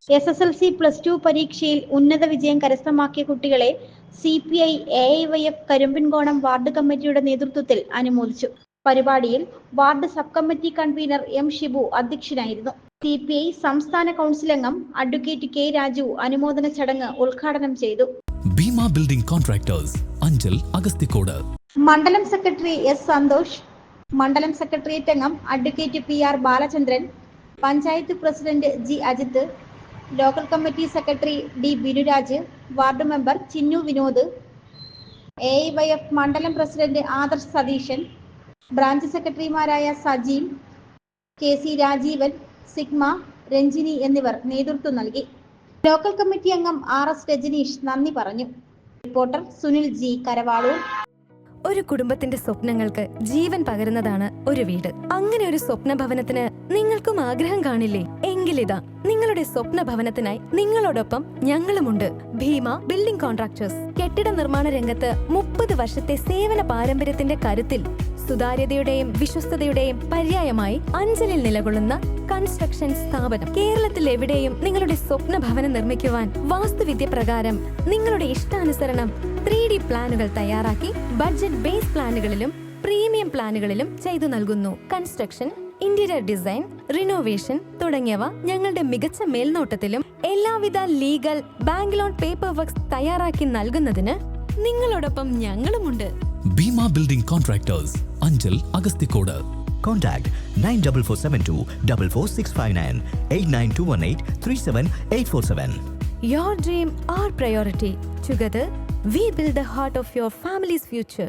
SSLC +2 പരീക്ഷയിൽ ഉന്നത വിജയം കരസ്ഥമാക്കിയ കുട്ടികളെ CPI AIYF കരിമ്പിൻകോണം വാർഡ് കമ്മിറ്റിയുടെ നേതൃത്വത്തിൽ അനുമോദിച്ചു. പരിപാടിയിൽ ward sub committee convener M. Shibu അധ്യക്ഷനായിരുന്നു. CPI സംസ്ഥാന കൗൺസിൽ അംഗം അഡ്വക്കേറ്റ് K. രാജു അനുമോദന ചടങ്ങ് ഉദ്ഘാടനം ചെയ്തു. Bhima building contractors, Anchal, Agasthikode. മണ്ഡലം സെക്രട്ടറി S. സന്തോഷ്, മണ്ഡലം സെക്രട്ടേറിയറ്റ് അംഗം advocate PR. Balachandran, panchayat president G. Ajith, local committee secretary D. Binuraj, ward member Chinnu Vinod, AIYF മണ്ഡലം പ്രസിഡന്റ് ആദർശ് സതീശൻ, ബ്രാഞ്ച് സെക്രട്ടറിമാരായ സജീൽ, KC രാജീവൻ, സിഗ്മ, രഞ്ജിനി എന്നിവർ നേതൃത്വം നൽകി. ലോക്കൽ കമ്മിറ്റി അംഗം RS രജനീഷ് നന്ദി പറഞ്ഞു. Reporter Sunil G. കരവാളൂർ. ഒരു കുടുംബത്തിന്റെ സ്വപ്നങ്ങൾക്ക് ജീവൻ പകരുന്നതാണ് ഒരു വീട്. അങ്ങനെ ഒരു സ്വപ്ന ഭവനത്തിന് നിങ്ങൾക്കും ആഗ്രഹം കാണില്ലേ? എങ്കിലിതാ നിങ്ങളുടെ സ്വപ്ന ഭവനത്തിനായി നിങ്ങളോടൊപ്പം ഞങ്ങളുമുണ്ട്. Bhima building contractors. കെട്ടിട നിർമ്മാണ രംഗത്ത് 30 വർഷത്തെ സേവന പാരമ്പര്യത്തിന്റെ കരുത്തിൽ സുതാര്യതയുടെയും വിശ്വസ്തതയുടെയും പര്യായമായി അഞ്ചലിൽ നിലകൊള്ളുന്ന കൺസ്ട്രക്ഷൻ സ്ഥാപനം. കേരളത്തിൽ എവിടെയും നിങ്ങളുടെ സ്വപ്ന ഭവനം നിർമ്മിക്കുവാൻ വാസ്തുവിദ്യ പ്രകാരം നിങ്ങളുടെ ഇഷ്ടാനുസരണം 3D പ്ലാനുകൾ തയ്യാറാക്കി ബഡ്ജറ്റ് ബേസ് പ്ലാനുകളിലും പ്രീമിയം പ്ലാനുകളിലും ചെയ്തു നൽകുന്നു. കൺസ്ട്രക്ഷൻ, ഇന്റീരിയർ ഡിസൈൻ, റിനോവേഷൻ തുടങ്ങിയവ ഞങ്ങളുടെ മികച്ച മേൽനോട്ടത്തിലും എല്ലാവിധ legal bank loan paper works തയ്യാറാക്കി നൽകുന്നതിന് നിങ്ങളോടൊപ്പം ഞങ്ങളുമുണ്ട്. Bhima building contractors, Anchal, Agasthikode. Contact 94472 44659 89218 37847. Your dream, our priority. Together, we build the heart of your family's future.